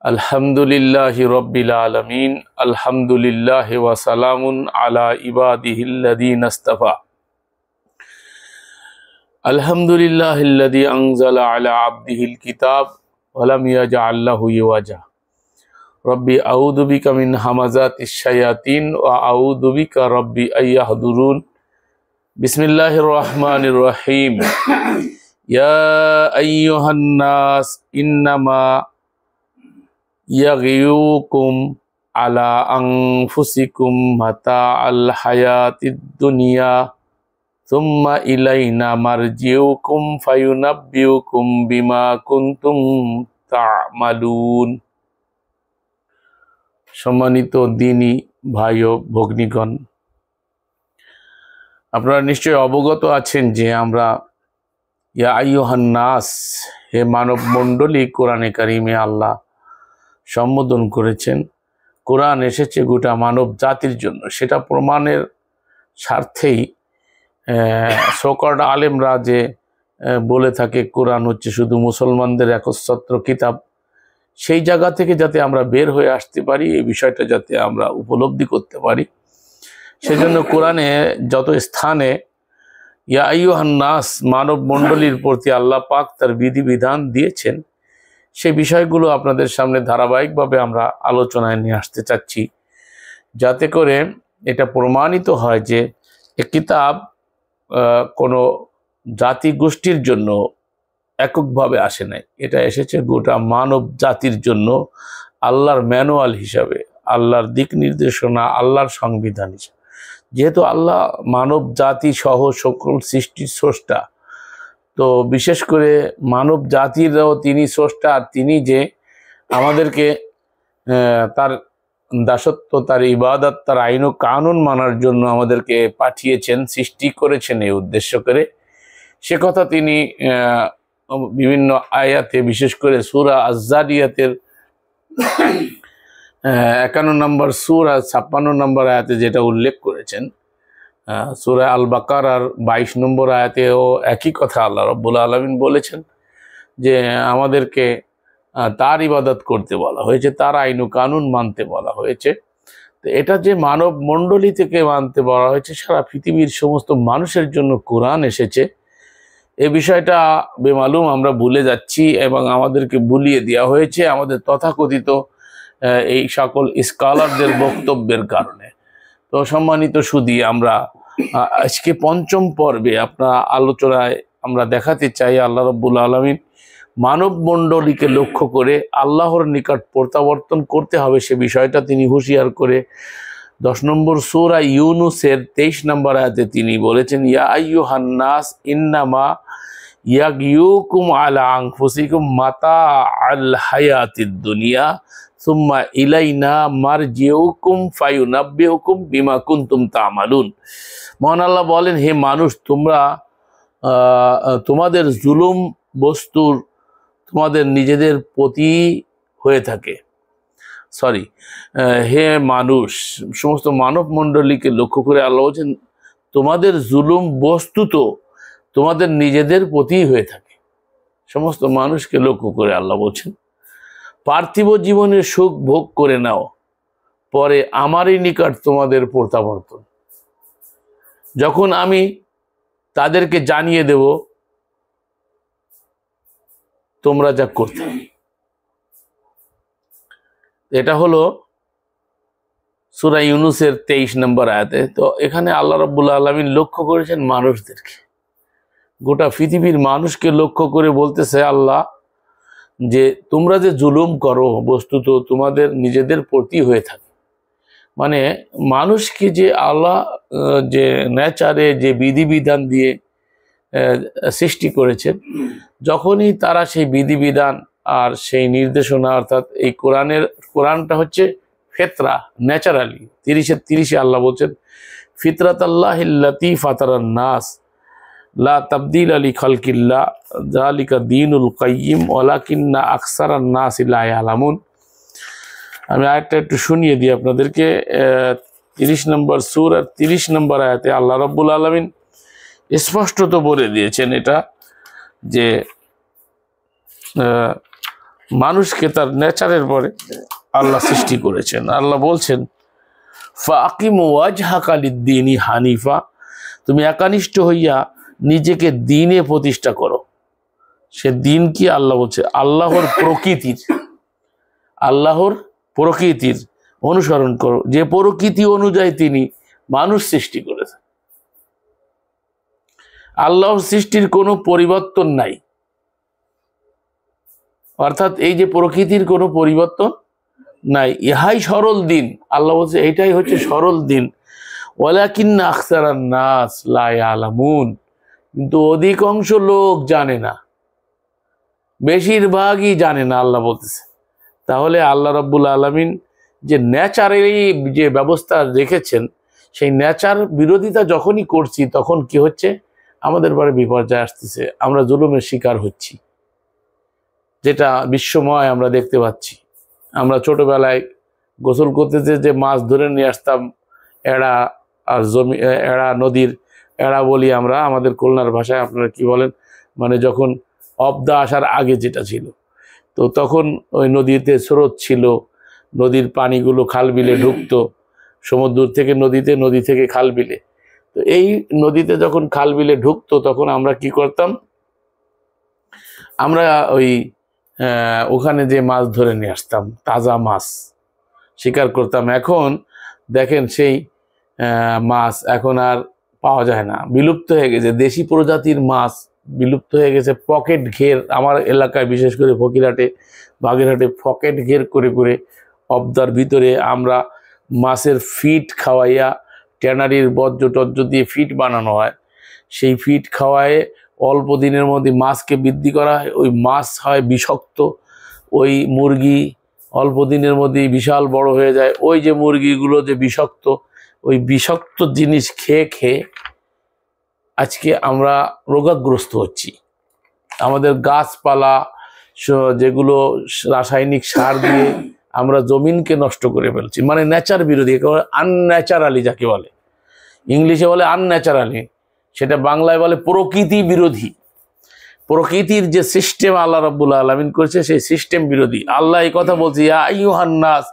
আলহামদুলিল্লাহি রাব্বিল আলামিন আলহামদুলিল্লাহি ওয়া সালামুন আলা ইবাদিহিল্লাযীনা ইসতাফা আলহামদুলিল্লাহিল্লাযী আনজালা আলা আবদিহিল কিতাব ওয়া লাম ইয়াজআল লাহু ইওয়াজা রব্বি আউযু বিকা মিন হামাযাতিশ শায়াতিন ওয়া আউযু বিকা রব্বি আইয়াহদুরুন বিসমিল্লাহির রহমানির রহিম ইয়া আইয়ুহান নাস ইন্নামা ইয়াগিয়ুকুম আলা আনফুসিকুম মাতাআল হায়াতিদ দুনিয়া সুম্মা ইলাইনা মারজিউকুম ফায়ুনাব্বিউকুম বিমা কুনতুম তা'মালুন। সম্মানিত দ্বীনী ভাই ও ভগ্নীগণ, আপনারা নিশ্চয়ই অবগত আছেন যে আমরা ইয়া আইয়ুহান নাস, হে মানব মণ্ডলী, কোরআনে কারিমে আল্লাহ সম্বোধন করেছেন। কোরআন এসেছে গোটা মানব জাতির জন্য, সেটা প্রমাণের স্বার্থেই সোকর্ড আলেমরা যে বলে থাকে কোরআন হচ্ছে শুধু মুসলমানদের একচ্ছত্র কিতাব, সেই জায়গা থেকে যাতে আমরা বের হয়ে আসতে পারি, এই বিষয়টা যাতে আমরা উপলব্ধি করতে পারি, সেজন্য কোরআনে যত স্থানে ইয়া আইয়ুহান নাস, মানব মণ্ডলীর প্রতি আল্লাহ পাক তার বিধিবিধান দিয়েছেন, সেই বিষয়গুলো আপনাদের সামনে ধারাবাহিকভাবে আমরা আলোচনায় নিয়ে আসতে চাচ্ছি, যাতে করে এটা প্রমাণিত হয় যে এ কিতাব কোনো জাতি গোষ্ঠীর জন্য এককভাবে আসে নাই, এটা এসেছে গোটা মানব জাতির জন্য আল্লাহর ম্যানুয়াল হিসাবে, আল্লাহর দিক নির্দেশনা, আল্লাহর সংবিধান হিসাবে। যেহেতু আল্লাহ মানব জাতি সহ সকল সৃষ্টির স্রষ্টা, তো বিশেষ করে মানব জাতিরও তিনি স্রষ্টা, আর তিনি যে আমাদেরকে তার দাসত্ব, তার ইবাদত, তার আইন ও কানুন মানার জন্য আমাদেরকে পাঠিয়েছেন, সৃষ্টি করেছেন এই উদ্দেশ্য করে, সে কথা তিনি বিভিন্ন আয়াতে, বিশেষ করে সূরা আয-যারিয়াতের 51 নম্বর সূরা 56 নম্বর আয়াতে যেটা উল্লেখ করেছেন, সূরা আল বাকারার 22 নম্বর আয়াতেও একই কথা আল্লাহ রাব্বুল আলামিন বলেছেন যে আমাদেরকে তার ইবাদত করতে বলা হয়েছে, তার আইন ও কানুন মানতে বলা হয়েছে। তো এটা যে মানব মণ্ডলী থেকে মানতে বলা হয়েছে, সারা পৃথিবীর সমস্ত মানুষের জন্য কোরআন এসেছে, এই বিষয়টা বেমালুম আমরা ভুলে যাচ্ছি এবং আমাদেরকে ভুলিয়ে দেওয়া হয়েছে আমাদের তথাকথিত এই সকল স্কলারদের বক্তব্যের কারণে। তো সম্মানিত সুধী, আমরা আজকে পঞ্চম পর্বে আপনার আলোচনায় আমরা দেখাতে চাই আল্লাহ রাব্বুল আলামিন মানব মণ্ডলীকে লক্ষ্য করে আল্লাহর নিকট প্রত্যাবর্তন করতে হবে, সে বিষয়টা তিনি হুঁশিয়ার করে 10 নম্বর সূরা ইউনুসের 23 নম্বর আয়াতে তিনি বলেছেন, ইয়া আইয়ুহান নাস ইন্নামা ইয়াগিয়ুকুম আলা আনফুসিকুম মাতাআল হায়াতিদ দুনিয়া সুম্মা ইলাইনা মারজিউকুম ফায়ুনাব্বিউকুম বিমা কুনতুম তা'মালুন। মহান আল্লাহ বলেন, হে মানুষ, তোমরা তোমাদের জুলুম বস্তুর তোমাদের নিজেদের প্রতি হয়ে থাকে, হে মানুষ, সমস্ত মানব মণ্ডলীকে লক্ষ্য করে আল্লাহ বলছেন তোমাদের জুলুম বস্তুত তোমাদের নিজেদের প্রতি হয়ে থাকে। সমস্ত মানুষকে লক্ষ্য করে আল্লাহ বলছেন, পার্থিব জীবনের সুখ ভোগ করে নাও, পরে আমারই নিকট তোমাদের প্রত্যাবর্তন। যখন আমি তাদেরকে জানিয়ে দেব তোমরা যা করতে। এটা হলো সূরা ইউনুসের 23 নম্বর আয়াতে। তো এখানে আল্লাহ রাব্বুল আলামিন লক্ষ্য করেছেন মানুষদেরকে, গোটা পৃথিবীর মানুষকে লক্ষ্য করে বলতেছে আল্লাহ যে তোমরা যে জুলুম করো বস্তুত তোমাদের নিজেদের প্রতি হয়ে থাকে। মানে মানুষকে যে আল্লাহ যে নেচারে যে বিধিবিধান দিয়ে সৃষ্টি করেছেন, যখনই তারা সেই বিধিবিধান আর সেই নির্দেশনা, অর্থাৎ এই কোরআনটা হচ্ছে ফিতরা, ন্যাচারালি 30-30 আল্লাহ বলছেন, ফিতরাতাল্লাহিল্লাতী ফাতারান নাস লা তাবদীলা লিখালকিল্লাহ যালিকা দীনুল কাইয়্যিম ওয়ালাকিন্না আকসারান নাসি লা ইয়ালামুন। আমি আয়াতটা একটু শুনিয়ে দিই আপনাদেরকে। 30 নম্বর সূরার 30 নম্বর আয়াতে আল্লাহ রাব্বুল আলামিন স্পষ্টত বলে দিয়েছেন এটা, যে মানুষকে তার নেচারের পরে আল্লাহ সৃষ্টি করেছেন। আল্লাহ বলছেন ফাকিমু ওয়াজহাকা লিদ্দীনি হানিফা, তুমি একানিষ্ঠ হইয়া নিজেকে দ্বীনে প্রতিষ্ঠা করো। সে দ্বীন কি? আল্লাহ বলছে আল্লাহর প্রকৃতির অনুসরণ করো, যে প্রকৃতি অনুযায়ী তিনি মানুষ সৃষ্টি করেছেন। আল্লাহর সৃষ্টির কোনো পরিবর্তন নাই, অর্থাৎ এই যে প্রকৃতির কোনো পরিবর্তন নাই, ইহাই সরল দিন। আল্লাহ বলছে এটাই হচ্ছে সরল দিন। ওয়ালাকিন্না আকসারান নাস লা ইয়ালামুন, কিন্তু অধিকাংশ লোক জানে না, বেশিরভাগই জানে না। আল্লাহ বলতেছে তাহলে আল্লাহ রাব্বুল আলামিন যে ন্যাচারেরই যে ব্যবস্থা রেখেছেন, সেই ন্যাচার বিরোধিতা যখনই করছি তখন কি হচ্ছে? আমাদের পরে বিপর্যয় আসতেছে, আমরা জুলুমের শিকার হচ্ছি, যেটা বিশ্বময় আমরা দেখতে পাচ্ছি। আমরা ছোটবেলায় গোসল করতে যে মাছ ধরে নিয়ে আসতাম, এড়া আর এড়া, নদীর এড়া বলি আমরা, আমাদের খুলনার ভাষায় আপনারা কি বলেন, মানে যখন অবদা আসার আগে যেটা ছিল, তো তখন ওই নদীতে স্রোত ছিল, নদীর পানিগুলো খাল বিলে ঢুকতো, সমুদ্র থেকে নদীতে, নদী থেকে খাল বিলে। তো এই নদীতে যখন খাল বিলে ঢুকতো তখন আমরা কি করতাম? আমরা ওই ওখানে যে মাছ ধরে নিয়ে আসতাম, তাজা মাছ শিকার করতাম। এখন দেখেন সেই মাছ এখন আর পাওয়া যায় না, বিলুপ্ত হয়ে গেছে। দেশি প্রজাতির মাছ বিলুপ্ত হয়ে গেছে। পকেট ঘের, আমার এলাকায় বিশেষ করে ফকিরহাটে, বাগেরহাটে পকেট ঘের করে করে অবদার ভিতরে আমরা মাছের ফিট খাওয়াইয়া, ট্যানারির বর্জ্য টর্জ্য দিয়ে ফিট বানানো হয়, সেই ফিট খাওয়ায় অল্প দিনের মধ্যে মাছকে বৃদ্ধি করা হয়। ওই মাছ হয় বিষাক্ত, ওই মুরগি অল্প দিনের মধ্যেই বিশাল বড় হয়ে যায়। ওই যে মুরগিগুলো যে বিষাক্ত, ওই বিষাক্ত জিনিস খেয়ে খেয়ে আজকে আমরা রোগাগ্রস্ত হচ্ছি। আমাদের গাছপালা যেগুলো রাসায়নিক সার দিয়ে আমরা জমিনকে নষ্ট করে ফেলছি, মানে নেচার বিরোধী, একেবারে আনন্যাচারালি যাকে বলে, ইংলিশে বলে আনন্যাচারালি, সেটা বাংলায় বলে প্রকৃতি বিরোধী। প্রকৃতির যে সিস্টেম আল্লাহ রাব্বুল আলামিন করেছে সেই সিস্টেম বিরোধী। আল্লাহ এই কথা বলছে, ইয়া আইয়ুহান নাস,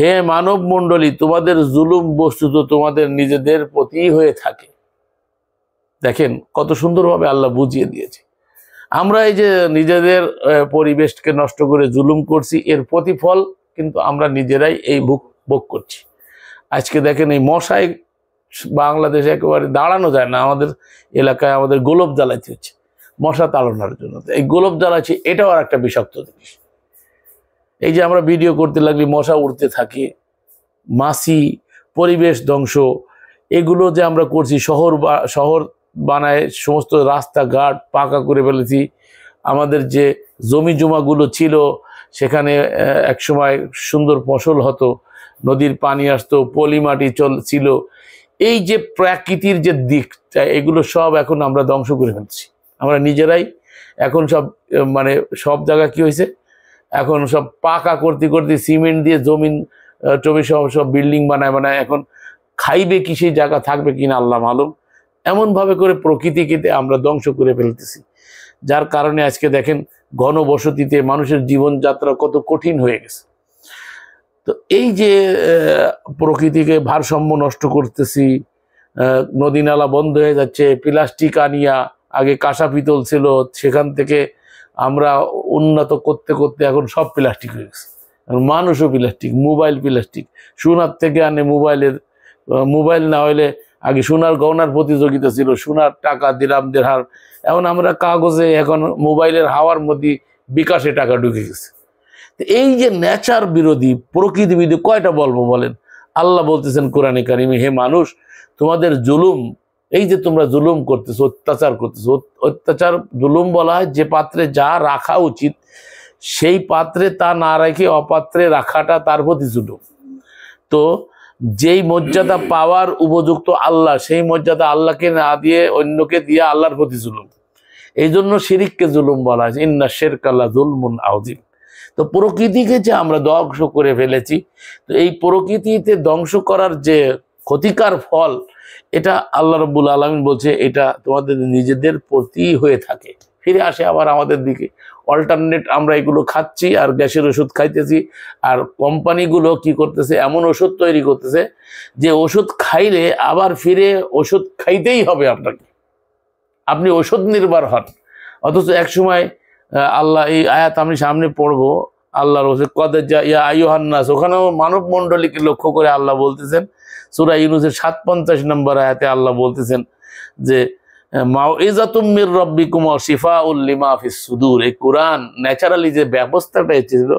হে মানব মণ্ডলী, তোমাদের জুলুম বস্তুত তোমাদের নিজেদের প্রতি হয়ে থাকে। দেখেন কত সুন্দরভাবে আল্লাহ বুঝিয়ে দিয়েছে। আমরা এই যে নিজেদের পরিবেশকে নষ্ট করে জুলুম করছি, এর প্রতিফল কিন্তু আমরা নিজেরাই এই ভোগ করছি। আজকে দেখেন এই মশায় বাংলাদেশে একেবারে দাঁড়ানো যায় না। আমাদের এলাকায় আমাদের গোলপ জ্বালাইতে হচ্ছে মশা তাড়ানোর জন্য। এই গোলপ জ্বালাচ্ছি, এটাও আর একটা বিষাক্ত জিনিস। এই যে আমরা ভিডিও করতে লাগলি মশা উড়তে থাকে, মাছি, পরিবেশ ধ্বংস, এগুলো যে আমরা করছি। শহর বানায় সমস্ত রাস্তাঘাট পাকা করে ফেলেছি। আমাদের যে জমি জমাগুলো ছিল সেখানে একসময় সুন্দর ফসল হতো, নদীর পানি আসতো, পলি মাটি ছিল। এই যে প্রাকৃতির যে দিকটা, এগুলো সব এখন আমরা ধ্বংস করে ফেলছি আমরা নিজেরাই। এখন সব মানে সব জায়গায় কি হয়েছে, এখন সব পাকা করতে করতে সিমেন্ট দিয়ে জমিন টমি সব বিল্ডিং বানায়। এখন খাইবে কি, সেই জায়গা থাকবে কিনা আল্লাহ মালুম। এমনভাবে করে প্রকৃতিকে আমরা ধ্বংস করে ফেলতেছি, যার কারণে আজকে দেখেন ঘনবসতিতে মানুষের জীবনযাত্রা কত কঠিন হয়ে গেছে। তো এই যে প্রকৃতিকে ভারসাম্য নষ্ট করতেছি, নদী নালা বন্ধ হয়ে যাচ্ছে, প্লাস্টিক আনিয়া, আগে কাঁসা পিতল ছিল, সেখান থেকে আমরা উন্নত করতে করতে এখন সব প্লাস্টিক হয়ে গেছে। মানুষও প্লাস্টিক, মোবাইল প্লাস্টিক, সোনার থেকে আনে মোবাইল না হইলে আগে সোনার গহনার প্রতিযোগিতা ছিল, সোনার টাকা দিরাম দেড়হাম, এখন আমরা কাগজে, এখন মোবাইলের হাওয়ার মধ্যে বিকাশে টাকা ঢুকে গেছে। এই যে নেচার বিরোধী, প্রকৃতি বিরোধী, কয়টা বলবো বলেন? আল্লাহ বলতেছেন কোরআনে কারিমে, হে মানুষ, তোমাদের জুলুম, এই যে তোমরা জুলুম করতেছো, অত্যাচার করতেছো, অত্যাচার জুলুম বলা হয় যে পাত্রে যা রাখা উচিত সেই পাত্রে তা না রেখে অপাত্রে রাখাটা তার প্রতি জুলুম। তো যেই মর্যাদা পাওয়ার উপযুক্ত আল্লাহ, সেই মর্যাদা আল্লাহকে না দিয়ে অন্যকে দিয়ে আল্লাহর প্রতি জুলুম। এই জন্য শিরিককে জুলুম বলা হয়েছে, ইন্না শিরকা লাযুলমুন আযীম। তো প্রকৃতিকে যে আমরা ধ্বংস করে ফেলেছি, তো এই প্রকৃতিতে ধ্বংস করার যে ক্ষতিকার ফল, এটা আল্লাহ রাব্বুল আলামিন বলছে এটা তোমাদের নিজেদের প্রতি হয়ে থাকে, ফিরে আসে আবার আমাদের দিকে। অল্টারনেট আমরা এগুলো খাচ্ছি আর গ্যাসের ওষুধ খাইতেছি। আর কোম্পানিগুলো কি করতেছে, এমন ওষুধ তৈরি করতেছে যে ওষুধ খাইলে আবার ফিরে ওষুধ খাইতেই হবে আপনাকে, আপনি ওষুধ নির্ভর হন। অথচ এক সময় আল্লাহ, এই আয়াত আমি সামনে পড়বো, আল্লাহর কদে যা ইয়া আইয়ুহান নাস, ওখানেও মানব মণ্ডলীকে লক্ষ্য করে আল্লাহ বলতেছেন। সূরা ইউনূসের 57 নম্বর আয়াতে আল্লাহ বলতেছেন যে মাউইযাতুম মির রাব্বিকুম ওয়া শিফাউল লিমা ফিস সুদূর। এই কোরআন ন্যাচারালি যে ব্যবস্থাটা ছিল,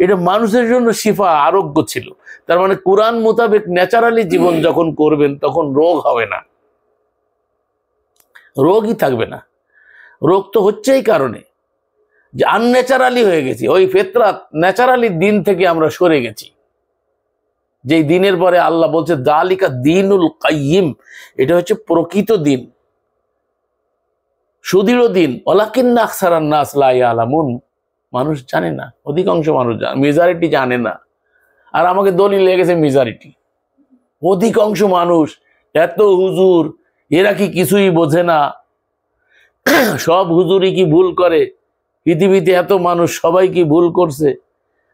এটা মানুষের জন্য শিফা, আরোগ্য ছিল। তার মানে কোরআন মোতাবেক ন্যাচারালি জীবন যখন করবেন তখন রোগ হবে না, রোগই থাকবে না। রোগ তো হচ্ছে এই কারণে যে আনন্যাচারালি হয়ে গেছি, ওই ফিতরাত ন্যাচারালি দিন থেকে আমরা সরে গেছি। যেই দিনের পরে আল্লাহ বলছে যালিকা দীনুল কাইয়িম, এটা হচ্ছে প্রকৃত দিন, সুদৃঢ় দিন। ওয়ালাকিন্না আকসারান নাস লা ইয়ালামুন, মানুষ জানে না, অধিকাংশ মানুষ জানে, মেজরিটি জানে না। আর আমাকে দলিল লেগেছে মেজরিটি, অধিকাংশ মানুষ। এত হুজুর, এরা কি কিছুই বোঝে না? সব হুজুরই কি ভুল করে? পৃথিবীতে এত মানুষ, সবাই কি ভুল করছে?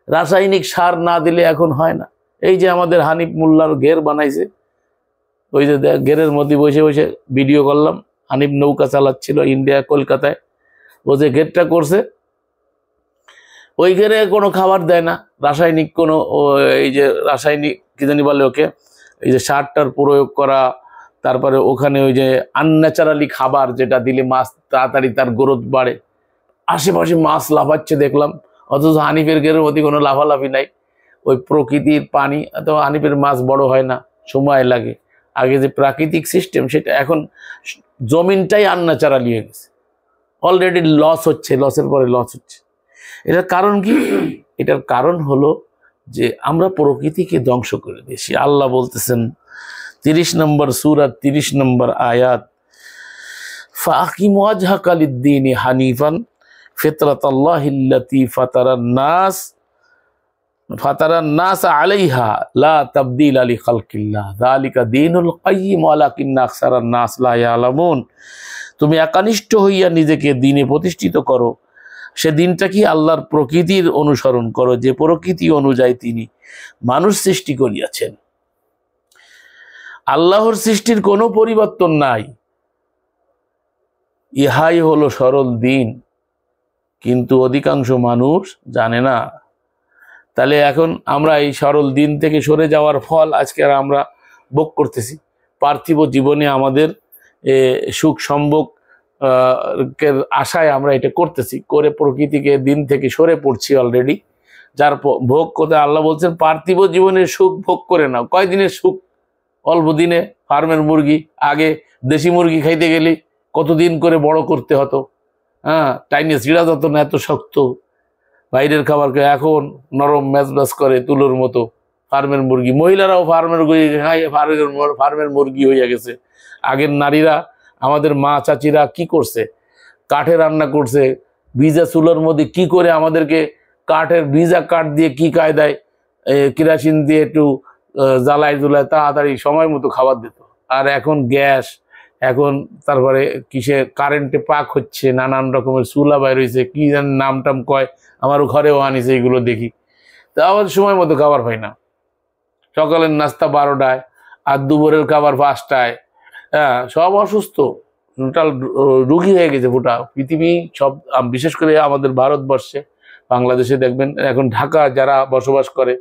রাসায়নিক সার না দিলে এখন হয় না। এই যে আমাদের হানিফ মোল্লার ঘের বানাইছে, ওই যে ঘেরের মধ্যে বসে বসে ভিডিও করলাম, হানিফ নৌকা চালাচ্ছিল ইন্ডিয়া কলকাতায়, ও যে ঘেরটা করছে, ওই ঘেরে কোনো খাবার দেয় না, রাসায়নিক কোনো, এই যে রাসায়নিক কি জানি বলে ওকে, এই যে সারটার প্রয়োগ করা, তারপরে ওখানে ওই যে আনন্যাচারালি খাবার যেটা দিলে মাছ তাড়াতাড়ি তার গ্রোথ বাড়ে। আশেপাশে মাছ লাফাচ্ছে দেখলাম, অথচ হানিফের ঘেরের মধ্যে কোনো লাফালাফি নাই। ওই প্রকৃতির পানি, তো হানিফের মাছ বড় হয় না, সময় লাগে। আগে যে প্রাকৃতিক সিস্টেম, সেটা এখন জমিনটাই আনন্যাচারালি হয়ে গেছে, অলরেডি লস হচ্ছে, লসের পরে লস হচ্ছে। এটার কারণ কি? এটার কারণ হলো যে আমরা প্রকৃতিকে ধ্বংস করে দিয়েছি। আল্লাহ বলতেছেন 30 নম্বর সূরা 30 নম্বর আয়াত, ফাকিম ওয়াজহাকা লিদ-দীনি হানিফান ফিতরাতাল্লাহিল্লাতী ফাতারান নাস আলাইহা লা তাবদীলা লিখালকিল্লাহ যালিকা দীনুল কাইয়্যিম ওয়ালাকিন্না আকসারান নাস লা ইয়ালামুন। তুমি একনিষ্ঠ হইয়া নিজেকে দ্বীনে প্রতিষ্ঠিত করো, সে দিনটা কি আল্লাহর প্রকৃতির অনুসরণ করো, যে প্রকৃতি অনুযায়ী তিনি মানুষ সৃষ্টি করিয়াছেন। আল্লাহর সৃষ্টির কোনো পরিবর্তন নাই, ইহাই হলো সরল দিন, কিন্তু অধিকাংশ মানুষ জানে না। তাহলে এখন আমরা এই সরল দিন থেকে সরে যাওয়ার ফল আজকে আমরা ভোগ করতেছি। পার্থিব জীবনে আমাদের সুখ সম্ভোগ আশায় আমরা এটা করতেছি, করে প্রকৃতিকে দিন থেকে সরে পড়ছি অলরেডি। যার ভোগ কোথায় আল্লাহ বলছেন পার্থিব জীবনের সুখ ভোগ করে নাও। কয়দিনের সুখ? অল্প দিনে। ফার্মের মুরগি, আগে দেশি মুরগি খাইতে গেলে কতদিন করে বড় করতে হতো, হ্যাঁ, টাইনে ছিঁড়া যেত না, এত শক্ত। বাইরের খাবারকে এখন নরম ম্যাচম্যাচ করে তুলোর মতো। ফার্মের মুরগি, মহিলারাও ফার্মের মুরগি খাই, ফার্মের মুরগি হইয়া গেছে। আগের নারীরা, আমাদের মা চাচিরা কি করছে? কাঠে রান্না করছে, ভিজা চুলোর মধ্যে কি করে আমাদেরকে কাঠের ভিজা কাঠ দিয়ে কি কায়দায় কেরোসিন দিয়ে একটু জ্বালায় জুলায় তাড়াতাড়ি সময় মতো খাবার দিত। আর এখন গ্যাস, এখন তারপরে কিসে কারেন্টে পাক হচ্ছে, নানান রকমের চুলা বাইর হয়েছে, কি জানি নাম টাম কয়, আমার ঘরেও আনিছে, এগুলো দেখি। তা আমাদের সময় মতো খাবার পাই না। সকালের নাস্তা 12টায় আর দুপুরের খাবার 5টায়। হ্যাঁ, সব অসুস্থ, টোটাল রুগী হয়ে গেছে গোটা পৃথিবী। সব, বিশেষ করে আমাদের ভারতবর্ষে, বাংলাদেশে দেখবেন এখন ঢাকা যারা বসবাস করে,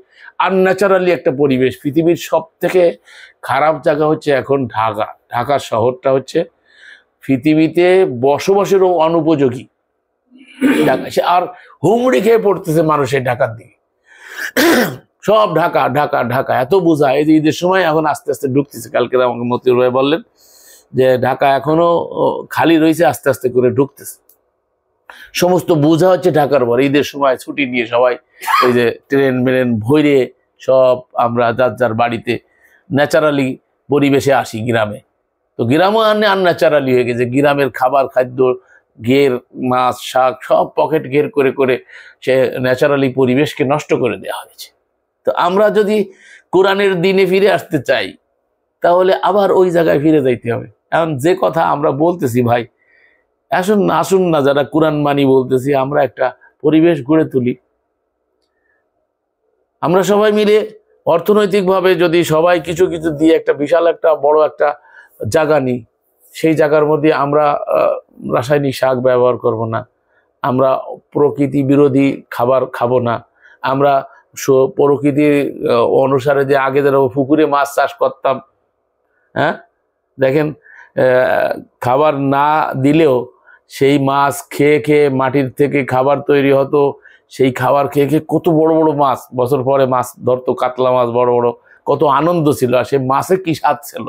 আনন্যাচারালি একটা পরিবেশ। পৃথিবীর সব থেকে খারাপ জায়গা হচ্ছে এখন ঢাকা। ঢাকা শহরটা হচ্ছে পৃথিবীতে বসবাসেরও অনুপযোগী। সে আর হুমড়ি খেয়ে পড়তেছে মানুষের ঢাকার দিকে। সব ঢাকা ঢাকা ঢাকা, এত বোঝা। এই যে ঈদের সময় এখন আস্তে আস্তে ঢুকতেছে। কালকে আমাকে মতিউর ভাই বললেন যে ঢাকা এখনো খালি রয়েছে, আস্তে আস্তে করে ঢুকতেছে। সমস্ত বোঝা হচ্ছে ঢাকার পর। ঈদের সময় ছুটি নিয়ে সবাই ওই যে ট্রেন মেরেন ভৈরে সব আমরা যার যার বাড়িতে ন্যাচারালি পরিবেশে আসি গ্রামে। তো গ্রামও আনন্যাচারালি হয়ে গেছে। গ্রামের খাবার খাদ্য, ঘের, মাছ, শাক সব পকেট ঘের করে করে সে ন্যাচারালি পরিবেশকে নষ্ট করে দেওয়া হয়েছে। তো আমরা যদি কোরআনের দিনে ফিরে আসতে চাই, তাহলে আবার ওই জায়গায় ফিরে যাইতে হবে। এখন যে কথা আমরা বলতেছি ভাই, আসুন না আসুন না যারা কোরআন মানি বলতেছি, আমরা একটা পরিবেশ গড়ে তুলি। আমরা সবাই মিলে অর্থনৈতিকভাবে যদি সবাই কিছু কিছু দিয়ে একটা বিশাল একটা বড় একটা জায়গা নিই, সেই জায়গার মধ্যে আমরা রাসায়নিক সার ব্যবহার করব না, আমরা প্রকৃতি বিরোধী খাবার খাবো না, আমরা প্রকৃতির অনুসারে যে আগে যারা পুকুরে মাছ চাষ করতাম, হ্যাঁ দেখেন খাবার না দিলেও সেই মাছ খেয়ে খেয়ে মাটির থেকে খাবার তৈরি হতো, সেই খাবার খেয়ে খেয়ে কত বড় বড় মাছ বছর পরে মাছ ধরতো, কাতলা মাছ বড় বড়, কত আনন্দ ছিল, আর সেই মাছে কি স্বাদ ছিল।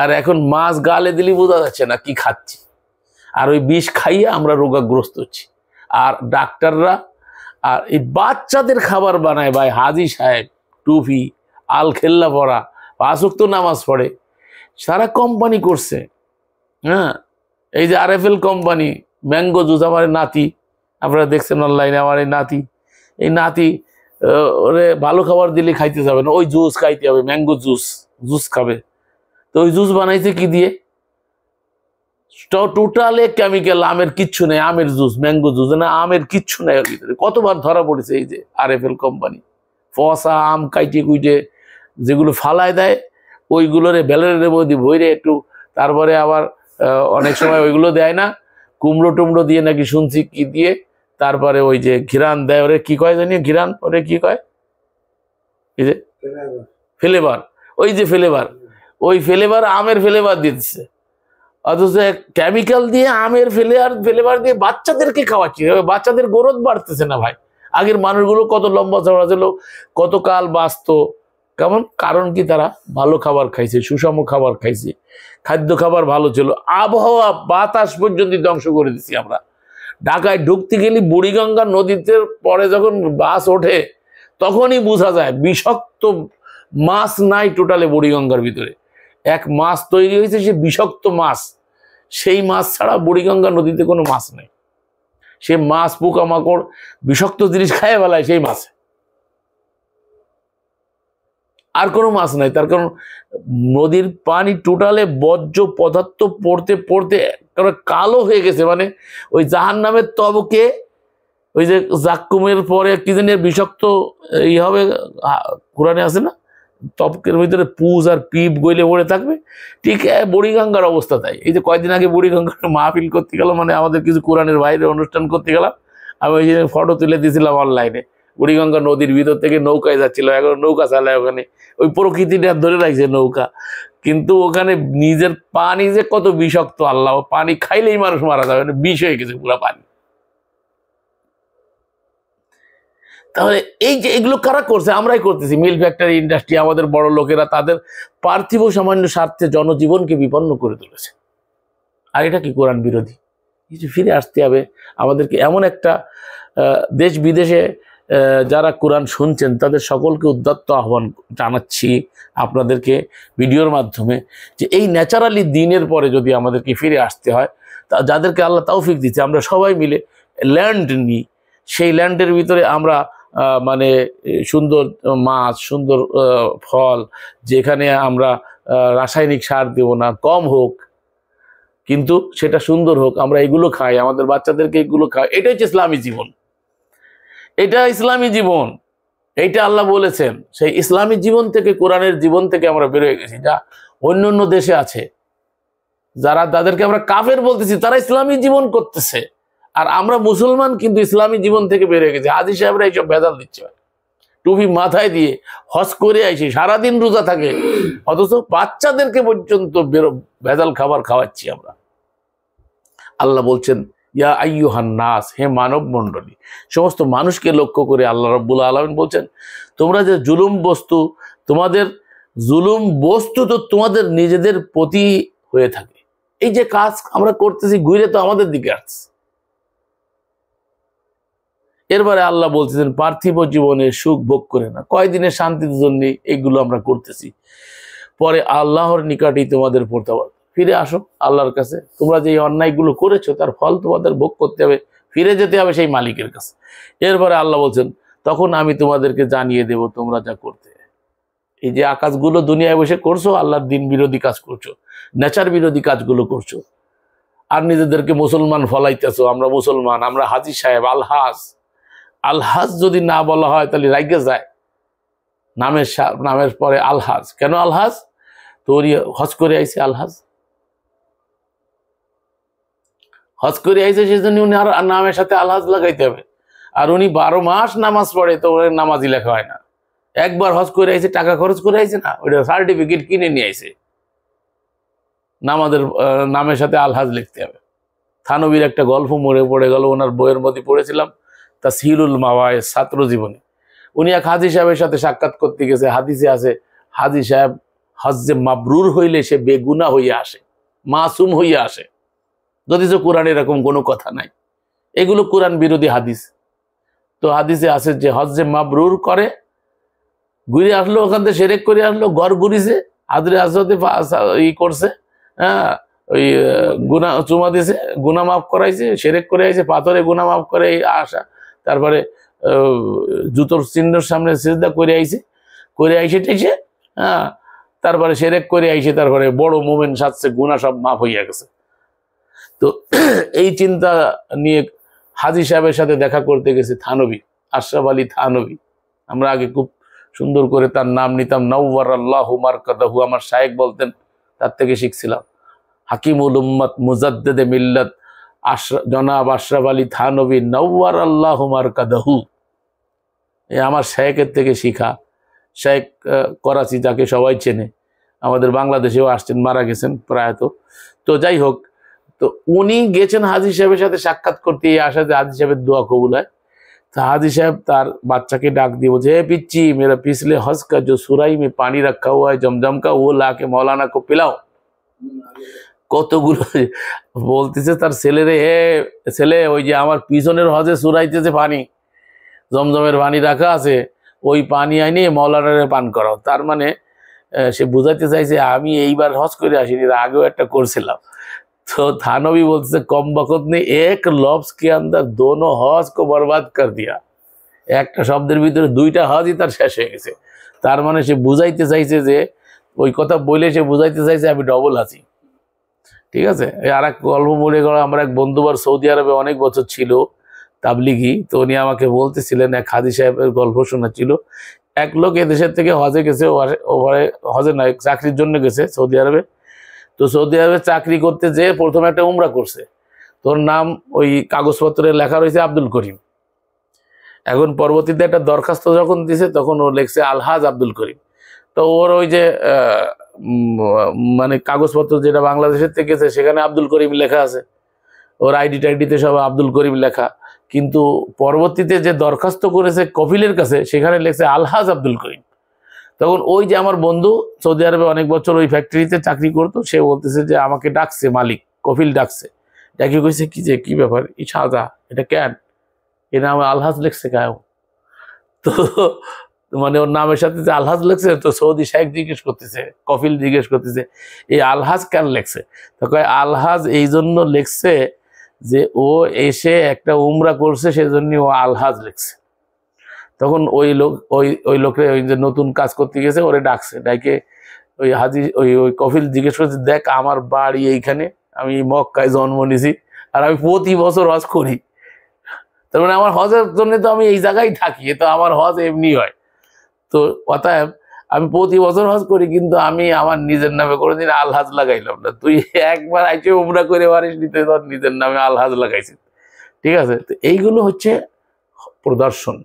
আর এখন মাছ গালে দিলে বোঝা যাচ্ছে না কি খাচ্ছি, আর ওই বিষ খাইয়ে আমরা রোগাগ্রস্ত হচ্ছি। আর ডাক্তাররা আর এই বাচ্চাদের খাবার বানায় ভাই, হাজি সাহেব টুপি আল খেল্লা পড়া 5 ওয়াক্ত নামাজ পড়ে, সারা কোম্পানি করছে। হ্যাঁ, এই যে RFL কোম্পানি ম্যাঙ্গো জুস, আমার নাতি আপনারা দেখছেন অনলাইনে, আমার এই নাতি ওরে ভালো খাবার দিলে খাইতে যাবে না, ওই জুস খাইতে হবে, ম্যাঙ্গো জুস খাবে। তো ওই জুস বানাইছে কি দিয়ে? টোটালে কেমিক্যাল, আমের কিচ্ছু নেই, আমের জুস ম্যাঙ্গো জুস না, আমের কিচ্ছু নেই ওর ভিতরে। কতবার ধরা পড়েছে এই যে RFL কোম্পানি, ফসা আম কাইটে কুইটে যেগুলো ফালায় দেয়, ওইগুলোরে বেলের মধ্যে ভইরে একটু, তারপরে আবার অনেক সময় ওইগুলো দেয় না, কুমড়ো টুমড়ো দিয়ে নাকি শুনছি কি দিয়ে, তারপরে ওই যে ঘিরান দেয়, ওরে কি কয় জানি, ঘিরান ওরে কি কয়, এই যে ফ্লেভার, ওই যে ফ্লেভার, ওই ফ্লেভার আমের ফ্লেভার দিচ্ছে, অথচ কেমিক্যাল দিয়ে আমের ফ্লেভার দিয়ে বাচ্চাদেরকে খাওয়াচ্ছি। বাচ্চাদের গ্রোথ বাড়তেছে না ভাই। আগের মানুষগুলো কত লম্বা চড়া ছিল, কত কাল বাঁচতো, কেমন? কারণ কি? তারা ভালো খাবার খাইছে, সুষম খাবার খাইছে, খাদ্য খাবার ভালো ছিল। আবহাওয়া বাতাস পর্যন্ত ধ্বংস করে দিচ্ছি আমরা। ঢাকায় ঢুকতে গেলে বুড়িগঙ্গা নদীতে পরে যখন বাস ওঠে তখনই বোঝা যায় বিষাক্ত মাছ নাই টোটালে বুড়িগঙ্গার ভিতরে। এক মাছ তৈরি হয়েছে, সে বিষাক্ত মাছ, সেই মাছ ছাড়া বুড়িগঙ্গা নদীতে কোনো মাছ নেই। সে মাছ পোকামাকড় বিষাক্ত জিনিস খায় বেলায় সেই মাছ, আর কোনো মাছ নাই। তার কারণ নদীর পানি টোটালে বর্জ্য পদার্থ পড়তে পড়তে কালো হয়ে গেছে। মানে ওই জাহান্নামের তবকে, ওই যে জাক্কুমের পরে কি জানি বিষাক্ত হবে, কোরআনে আছে না, তবকের ভিতরে পুজ আর পিপ গইলে পড়ে থাকবে, ঠিক বুড়িগঙ্গার অবস্থা তাই। এই যে কয়েকদিন আগে বুড়িগঙ্গার মাহফিল করতে গেলাম, মানে আমাদের কিছু কোরআনের বাইরে অনুষ্ঠান করতে গেলাম, আমি ওই যে ফটো তুলে দিয়েছিলাম অনলাইনে, বুড়িগঙ্গা নদীর ভিতর থেকে নৌকায় যাচ্ছিল, এখন নৌকা চালায় ওখানে, ওই প্রকৃতিটা ধরে রাখছে নৌকা, কিন্তু ওখানে নিজের পানি যে কত বিষাক্ত, আল্লাহ, পানি খাইলেই মানুষ মারা যাবে, বিষ হয়ে গেছে পুরো পানি। তাহলে এই যে এগুলো কারা করছে? আমরাই করতেছি। মিল ফ্যাক্টরি, ইন্ডাস্ট্রি, আমাদের বড় লোকেরা তাদের পার্থিব সামান্য স্বার্থে জনজীবনকে বিপন্ন করে তুলেছে। আর এটা কি কোরআন বিরোধী? কিছু ফিরে আসতে হবে আমাদেরকে। এমন একটা দেশ বিদেশে যারা কোরআন শুনছেন তাদের সকলকে উদ্যত্ত আহ্বান জানাচ্ছি আপনাদেরকে ভিডিওর মাধ্যমে, যে এই ন্যাচারালি দিনের পরে যদি আমাদেরকে ফিরে আসতে হয়, তা যাদেরকে আল্লাহ তৌফিক দিচ্ছে, আমরা সবাই মিলে ল্যান্ড নিই, সেই ল্যান্ডের ভিতরে আমরা মানে সুন্দর মাছ, সুন্দর ফল, যেখানে আমরা রাসায়নিক সার দেব না, কম হোক কিন্তু সেটা সুন্দর হোক, আমরা এগুলো খাই, আমাদের বাচ্চাদেরকে এগুলো খাই। এটা হচ্ছে ইসলামী জীবন, এটা ইসলামী জীবন, এইটা আল্লাহ বলেছেন। সেই ইসলামী জীবন থেকে, কোরআনের জীবন থেকে আমরা বেরোয় গেছি। যা অন্য অন্য দেশে আছে, যারা তাদেরকে আমরা কাফের বলতেছি, তারা ইসলামী জীবন করতেছে, আর আমরা মুসলমান কিন্তু ইসলামী জীবন থেকে বেরিয়ে গেছি। হাজি সাহেবরা এইসব ভেজাল দিচ্ছে, টুপি মাথায় দিয়ে হজ করে আইসি, সারাদিন রোজা থাকে, অথচ বাচ্চাদেরকে পর্যন্ত ভেজাল খাবার খাওয়াচ্ছি আমরা। আল্লাহ বলছেন, ইয়া আইয়ুহান নাস, হে মানব মণ্ডলী, সমস্ত মানুষকে লক্ষ্য করে আল্লাহ রাব্বুল আলামিন বলছেন, তোমরা যে জুলুম বস্তু, তোমাদের জুলুম বস্তু তো তোমাদের নিজেদের প্রতি হয়ে থাকে। এই যে কাজ আমরা করতেছি, ঘুরে তো আমাদের দিকে আসছে। এরপরে আল্লাহ বলতেছেন, পার্থিব জীবনে সুখ ভোগ করে না, কয়দিনের শান্তির জন্য এইগুলো আমরা করতেছি, পরে আল্লাহর নিকটেই তোমাদের প্রত্যাবর্তন। ফিরে আসো আল্লাহর কাছে, তোমরা যে অন্যায়গুলো করেছো তার ফল তোমাদের ভোগ করতে হবে, ফিরে যেতে হবে সেই মালিকের কাছে। এরপরে আল্লাহ বলছেন, তখন আমি তোমাদেরকে জানিয়ে দেব তোমরা যা করতে। এই যে কাজগুলো দুনিয়ায় বসে করছো, আল্লাহর দিন বিরোধী কাজ করছো, নেচার বিরোধী কাজগুলো করছো, আর নিজেদেরকে মুসলমান ফলাইতেছো, আমরা মুসলমান, আমরা হাজী সাহেব, আলহাজ। আলহাজ যদি না বলা হয় তাহলে রাইগে যায়, নামের পরে আলহাজ। কেন আলহাজ? তো হজ করে আইছে, আলহাজ হজ করে আইছে, সেই জন্য উনি আর নামের সাথে আলহাজ লাগাইতে হবে। আর উনি 12 মাস নামাজ পড়ে, তো নামাজি লেখা হয় না। একবার হজ করে আইছে, টাকা খরচ করে আইছে না, ওইটা সার্টিফিকেট কিনে নিয়ে আইছে, নামাজের নামের সাথে আলহাজ লিখতে হবে। থানবীর একটা গল্প মনে পড়ে গেল, ওনার বইয়ের মধ্যে পড়েছিলাম, তাসহিলুল মাওয়ায়েজ, ছাত্র জীবনে। উনি এক হাজী সাহেবের সাথে সাক্ষাৎ করতে গেছে। হাদিসে আছে, হাজী সাহেব হজ্জে মাবরুর হইলে সে বেগুনা হইয়া আসে, মাসুম হইয়া আসে। যদি তো কোরআন এরকম কোনো কথা নাই, এগুলো কোরআন বিরোধী হাদিস। তো হাদিসে আছে যে হজ্জে মাবরুর করে, ঘুরে আসলো, ওখান থেকে সেরেক করে আসলো, ঘর ঘুরিছে, হাজরে আসতে ই করছে, হ্যাঁ, ওই গুনা চুমা দিছে, গুনা মাফ করাইছে, সেরেক করে আইছে, পাথরে গুনা মাফ করে আসা, তারপরে জুতোর চিহ্নের সামনে সিজদা করে আইছে, করে আইসে টেসে, হ্যাঁ, তারপরে সেরেক করে আইসে, তারপরে বড় মোমেন সাজছে, গুনা সব মাফ হইয়া গেছে। তো এই চিন্তা নিয়ে হাজী সাহেবের সাথে দেখা করতে গেছে থানবী, আশরাফ আলী থানবী। আমরা আগে খুব সুন্দর করে তার নাম নিতাম, নওয়ারাল্লাহু মারকাদাহু, আমার শায়েখ বলতেন, তার থেকে শিখছিলাম। হাকিমুল উম্মত, মুজাদ্দেদে মিল্লাত, জনাব আশরাফ আলী থানবী, নওয়ারাল্লাহু মারকাদাহু। এ আমার শায়েখের থেকে শিখা। শায়েখ করাচি, যাকে সবাই চেনে, আমাদের বাংলাদেশেও আসছেন, মারা গেছেন প্রায়ত। তো যাই হোক, তো উনি গেছেন হাজী সাহেবের সাথে সাক্ষাৎ করতে, এই আশাতে হাজী সাহেবের দোয়া কবুল হয়। তো হাজী সাহেব তার বাচ্চাকে ডাক দিয়ে বলছে, হে পিচ্ची, मेरा पिछले हज का जो सुराई में पानी रखा हुआ है जमजम का, वो लाके मौलाना को पिलाओ। কতগুলো বলতেছে তার ছেলেরে, হে ছেলে, ওই যে আমার পিছনের হজে সুরাইতেছে পানি, জমজমের পানি রাখা আছে, ওই পানি আইনে মৌলানারে পান করাও। তার মানে সে বুঝাইতে চাইছে, আমি এইবার হজ করে আসিনি, আগেও একটা করছিলাম। तो थानवी बोलते कम बखत ने एक लफ्ज के अंदर दोनों हज को बर्बाद कर दिया। একটা শব্দের ভিতরে দুইটা হজই তার শেষ হয়ে গেছে। তার মানে সে বুঝাইতে চাইছে যে, ওই কথা বলে সে বুঝাইতে চাইছে আমি ডবল আছি। ঠিক আছে। আর এক গল্প মনে করো, আমার এক বন্ধুবার সৌদি আরবে অনেক বছর ছিল, তাবলিগি। তো উনি আমাকে বলতেছিলেন, এক হাজী সাহেবের গল্প শোনাচ্ছিল। এক লোক এদেশের থেকে হজে গেছে, ওভারে হজে নয়, চাকরির জন্য গেছে সৌদি আরবে। তো সৌদি আরবে চাকরি করতে যেয়ে প্রথমে একটা উমরা করছে, তোর নাম ওই কাগজপত্রে লেখা রয়েছে আব্দুল করিম। এখন পরবর্তীতে একটা দরখাস্ত যখন দিছে, তখন ও লেখছে আলহাজ আব্দুল করিম। তো ওর ওই যে মানে কাগজপত্র যেটা বাংলাদেশের থেকে গেছে, সেখানে আব্দুল করিম লেখা আছে, ওর আইডি টাইডিতে সব আব্দুল করিম লেখা। কিন্তু পরবর্তীতে যে দরখাস্ত করেছে কফিলের কাছে, সেখানে লেখছে আলহাজ আব্দুল করিম। তখন ওই যে আমার বন্ধু সৌদি আরবে অনেক বছর ওই ফ্যাক্টরিতে চাকরি করতো, সে বলতেছে যে আমাকে ডাকছে মালিক, কফিল ডাকছে, ডাকি কইছে কি যে কি ব্যাপার, ই সাজা এটা কেন, এ নামে আলহাজ লেখছে গায়ে। তো মানে ওর নামের সাথে যে আলহাজ লেখছে, তো সৌদি শেখ জিজ্ঞেস করতেছে, কফিল জিজ্ঞেস করতেছে এই আলহাজ কেন লেখছে। তো কয় আলহাজ এই জন্য লেখছে যে ও এসে একটা উমরা করছে, সেজন্য ও আলহাজ লেখছে। তখন ওই লোকে ওই যে নতুন কাজ করতে গেছে, ওরে ডাকছে, ডাকে ওই হাজি ওই কফিল জিজ্ঞেস করছে, দেখ আমার বাড়ি এইখানে, আমি মক্কায় জন্ম নিয়েছি, আর আমি প্রতি বছর হজ করি, তার মানে আমার হজের জন্য তো আমি এই জায়গায় থাকি, তো আমার হজ এমনি হয়। তো অতএব আমি প্রতি বছর হজ করি, কিন্তু আমি আমার নিজের নামে কোনোদিন আলহাজ লাগাইলাম না। তুই একবার আইসে উমরা করে পারিস নিতে, তোর নিজের নামে আলহাজ লাগাইছিস। ঠিক আছে। তো এইগুলো হচ্ছে প্রদর্শন,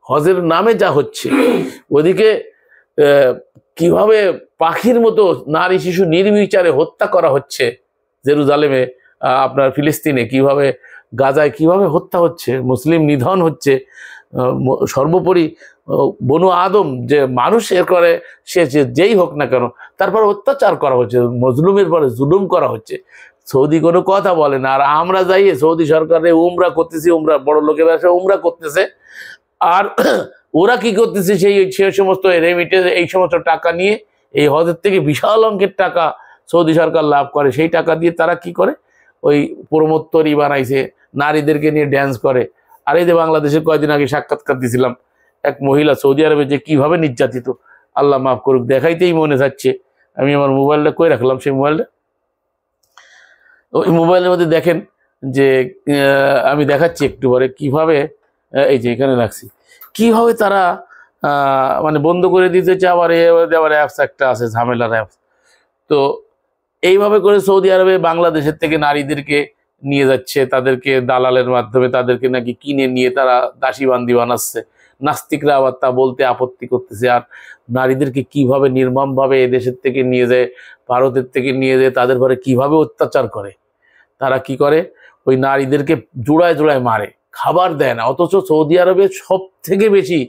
হজের নামে যা হচ্ছে। ওদিকে কিভাবে পাখির মতো নারী শিশু নির্বিচারে হত্যা করা হচ্ছে, জেরুজালেমে, আপনার ফিলিস্তিনে কিভাবে, গাজায় কিভাবে হত্যা হচ্ছে, মুসলিম নিধন হচ্ছে। সর্বোপরি বনু আদম যে মানুষ এর করে, সে যেই হোক না কেন, তারপর অত্যাচার করা হচ্ছে, মজলুমের পরে জুলুম করা হচ্ছে। সৌদি কোনো কথা বলে না, আর আমরা যাই সৌদি সরকারে উমরা করতেছি, উমরা বড় লোকেরা এসে উমরা করতেছে, আর ওরা কি করতেছে, সে সমস্ত রেমিটেন্স, এই সমস্ত টাকা নিয়ে, এই হজের থেকে বিশাল অঙ্কের টাকা সৌদি সরকার লাভ করে, সেই টাকা দিয়ে তারা কি করে, ওই প্রমোত্তরই বানাইছে, নারীদেরকে নিয়ে ড্যান্স করে। আর এই যে বাংলাদেশে কয়েকদিন আগে সাক্ষাৎকার দিয়েছিলাম, এক মহিলা সৌদি আরবে যে কিভাবে নির্যাতিত, আল্লাহ মাফ করুক, দেখাইতেই মনে যাচ্ছে। আমি আমার মোবাইলটা কই রাখলাম, সেই মোবাইলটা ওই মোবাইলের মধ্যে দেখেন যে আমি দেখাচ্ছি একটু পরে কিভাবে, এই যে এখানে রাখছি, কিভাবে তারা মানে বন্ধ করে দিতে চায়। আবার অ্যাপস একটা আছে ঝামেলার অ্যাপস। তো এইভাবে করে সৌদি আরবে বাংলাদেশের থেকে নারীদেরকে নিয়ে যাচ্ছে, তাদেরকে দালালের মাধ্যমে তাদেরকে নাকি কিনে নিয়ে তারা দাসী বান্দি বানাচ্ছে। নাস্তিকরা আবার তা বলতে আপত্তি করতেছে। আর নারীদেরকে কিভাবে নির্মমভাবে এদেশের থেকে নিয়ে যায়, ভারতের থেকে নিয়ে যায়, তাদের ঘরে কিভাবে অত্যাচার করে। তারা কি করে, ওই নারীদেরকে জোড়ায় জোড়ায় মারে, খাবার দেয় না। অথচ সৌদি আরবে সব থেকে বেশি,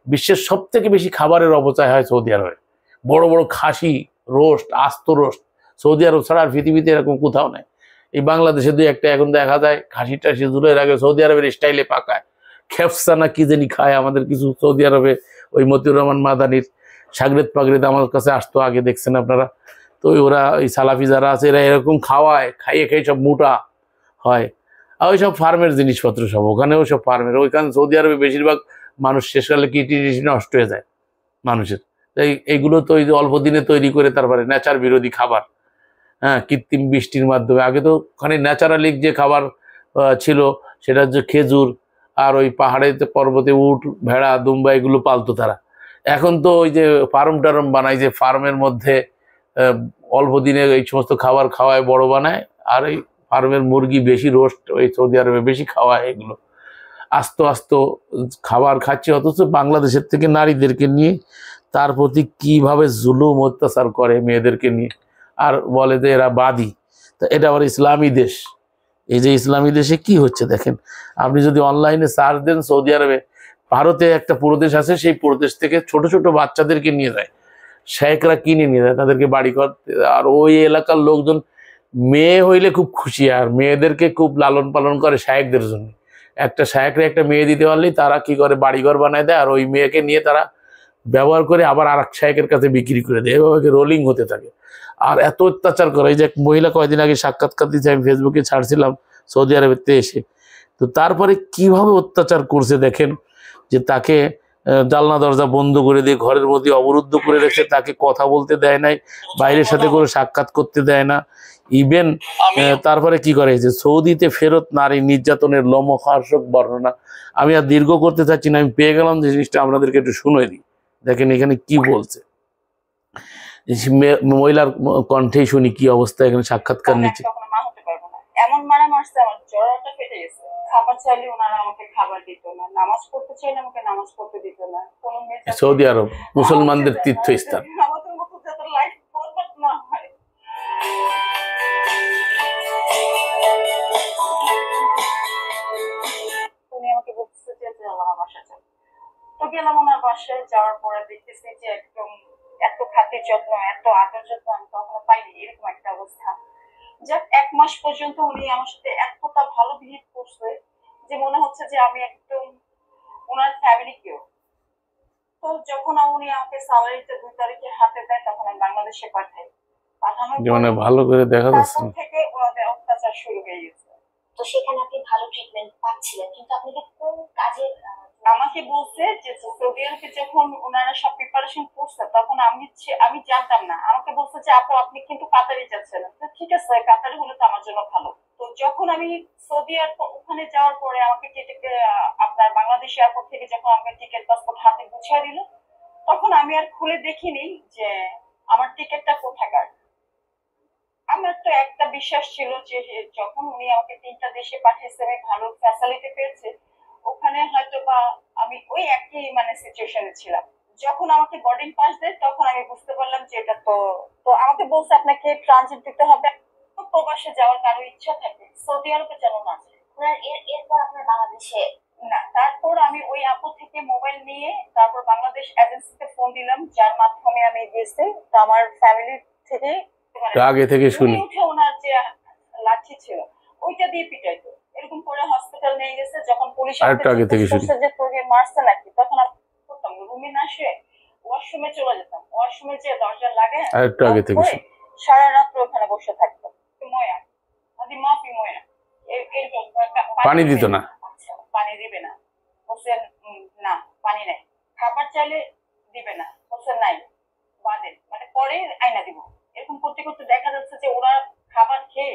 বিশ্বের সব থেকে বেশি খাবারের অপচয় হয় সৌদি আরবে। বড় বড় খাসি রোস্ট, আস্ত রোস্ট, সৌদি আরব ছাড়া আর পৃথিবীতে এরকম কোথাও নেই। এই বাংলাদেশে দুই একটা এখন দেখা যায় খাসি টাসি জুলের আগে সৌদি আরবের স্টাইলে পাকায়, খেফসা না কি জানি খায়। আমাদের কিছু সৌদি আরবে ওই মতিউর রহমান মাদানির সাগরেদ পাগরেদ আমার কাছে আসতো আগে, দেখছেন আপনারা। তো ওরা ওই সালাফি যারা আছে এরা এরকম খাওয়ায়, খাইয়ে খাই সব মোটা হয়। আর ওই সব ফার্মের জিনিসপত্র সব, ওখানেও সব ফার্মের। ওইখানে সৌদি আরবে বেশিরভাগ মানুষ শেষকালে কিডনি নষ্ট হয়ে যায় মানুষের। এইগুলো তো ওই যে অল্প দিনে তৈরি করে, তারপরে নেচার বিরোধী খাবার, হ্যাঁ, কৃত্রিম বৃষ্টির মাধ্যমে। আগে তো ওখানে ন্যাচারালি যে খাবার ছিল সেটা হচ্ছে খেজুর, আর ওই পাহাড়েতে পর্বতে উট ভেড়া দুম্বা এগুলো পালতো তারা। এখন তো ওই যে ফার্ম টার্ম বানায়, যে ফার্মের মধ্যে অল্প দিনে এই সমস্ত খাবার খাওয়ায়, বড় বানায়। আর এই ফার্মের মুরগি বেশি রোস্ট ওই সৌদি আরবে বেশি খাওয়ায়। এগুলো আস্ত আস্ত খাবার খাচ্ছে। অথচ বাংলাদেশের থেকে নারীদেরকে নিয়ে তার প্রতি কিভাবে জুলুম অত্যাচার করে মেয়েদেরকে নিয়ে, আর বলে যে এরা বাদী। তা এটা আবার ইসলামী দেশ। এই যে ইসলামী দেশে কি হচ্ছে দেখেন, আপনি যদি অনলাইনে সার্চ দেন সৌদি আরবে, ভারতে একটা প্রদেশ আছে, সেই প্রদেশ থেকে ছোট ছোট বাচ্চাদেরকে নিয়ে যায়, শেখরা কিনে নিয়ে যায় তাদেরকে বাড়ি করতে। আর ওই এলাকার লোকজন মেয়ে হইলে খুব খুশি, আর মেয়েদেরকে খুব লালন পালন করে শায়েকদের জন্য। একটা শায়েকরা একটা মেয়ে দিতে পারলেই তারা কি করে, বাড়িঘর বানায় দেয়। আর ওই মেয়েকে নিয়ে তারা ব্যবহার করে আবার আর এক শায়েকের কাছে বিক্রি করে দেয়। এভাবে রোলিং হতে থাকে। আর এত অত্যাচার করে। এই যে এক মহিলা কয়েকদিন আগে সাক্ষাৎকার দিচ্ছে, আমি ফেসবুকে ছাড়ছিলাম, সৌদি আরবেতে এসে। তো তারপরে কিভাবে অত্যাচার করছে দেখেন, যে তাকে জানলা দরজা বন্ধ করে দিয়ে ঘরের মধ্যে অবরুদ্ধ করে রেখে তাকে কথা বলতে দেয় নাই, বাইরের সাথে করে সাক্ষাৎ করতে দেয় না। ইভেন তারপরে কি করে, যে সৌদিতে ফেরত নারী নির্যাতনের লোমহর্ষক বর্ণনা। আমি আর দীর্ঘ করতে চাচ্ছি না, আমি পেয়ে গেলাম যে জিনিসটা আপনাদেরকে একটু শুনে দিই। দেখেন এখানে কি বলছে, মহিলার কণ্ঠেই শুনি কি অবস্থা। এখানে সাক্ষাৎকার নিচ্ছে। এমন মারা মারছে, আমার জ্বরটা ফেটে গেছে। খাবার চাইলে ওনারা আমাকে খাবার দিত না, নামাজ পড়তে চাইলে আমাকে নামাজ পড়তে দিত না। সৌদি আরব মুসলমানদের তীর্থস্থান। আমাদের মতো যাতে লাইফ বরবাদ না হয়। উনি আমাকে বলতেছে যে আমার বাসা যাও। তো গেলাম ওনার বাসায়। যাওয়ার পরে দেখতেছি যে একদম এত খাতির যত্ন, এত আদর যত্ন আমি কখনো পাইনি, এরকম একটা অবস্থা। যাক, 1 মাস পর্যন্ত উনি আমার সাথে এতটা ভালো বিহেভ করছে যে মনে হচ্ছে যে আমি একদম ওনার ফ্যামিলি কেউ। তো যখন উনি আমাকে স্যালারিতে 2 তারিখে হাতে দেয়, তখন আমি বাংলাদেশে পাঠাই। পাঠানোর মানে ভালো করে দেখা যাচ্ছে তারপর থেকে ওনাদের অত্যাচার শুরু হয়ে গেছে। তো সেখানে আপনি ভালো ট্রিটমেন্ট পাচ্ছিলেন, কিন্তু আপনাকে কোন কাজে আমাকে বলছে যে সৌদি আরবে যখন ওনারা সব প্রিপারেশন করছে, তখন আমি জানতাম না। আমাকে বলছে যে আপু আপনি কিন্তু কাতারে যাচ্ছেন। তো ঠিক আছে, কাতারে হলে তো আমার জন্য ভালো। তো যখন আমি সৌদি আরব ওখানে যাওয়ার পরে আমাকে আপনার বাংলাদেশ এয়ারপোর্ট থেকে যখন আমাকে টিকিট পাসপোর্ট হাতে গুছিয়ে দিল, তখন আমি আর খুলে দেখিনি যে আমার টিকিটটা কোথাকার। আমার তো একটা বিশ্বাস ছিল যে যখন উনি আমাকে 3টা দেশে পাঠিয়েছে, আমি ভালো ফ্যাসিলিটি পেয়েছি, ওখানে হয়তো বা আমি ওই একই মানে সিচুয়েশনে ছিলাম। যখন আমাকে বোর্ডিং পাস দেয়, তখন আমি বুঝতে পারলাম যে এটা তো তো আমাকে বলছে আপনাকে ট্রানজিট দিতে হবে। প্রবাসে যাওয়ার কারো ইচ্ছা থাকে, সৌদি আরবে যেন না যায়। এরপর আপনার বাংলাদেশে না, তারপর আমি ওই আপু থেকে মোবাইল নিয়ে তারপর বাংলাদেশ এজেন্সিতে ফোন দিলাম, যার মাধ্যমে আমি গেছি। তো আমার ফ্যামিলি থেকে আগে থেকে শুনি উঠে ওনার যে লাঠি ছিল ওইটা দিয়ে পিটাইতো, এরকম করে হসপিটাল নিয়ে গেছে। যখন পুলিশ আগে থেকে শুনি যে তোকে মারছে নাকি, তখন আমি করতাম রুমে না শুয়ে ওয়াশরুমে চলে যেতাম। ওয়াশরুমে যে দরজা লাগে আগে থেকে সারা রাত ওখানে বসে থাকতাম। ময়া আদি মাফি ময়া এরকম পানি দিত না। আচ্ছা, পানি দিবে না হোসেন? না, পানি নাই। খাবার চাইলে দিবে না হোসেন? নাই, বাদে মানে পরে আইনা দিব। এরকম করতে করতে দেখা যাচ্ছে যে ওরা খাবার খেয়ে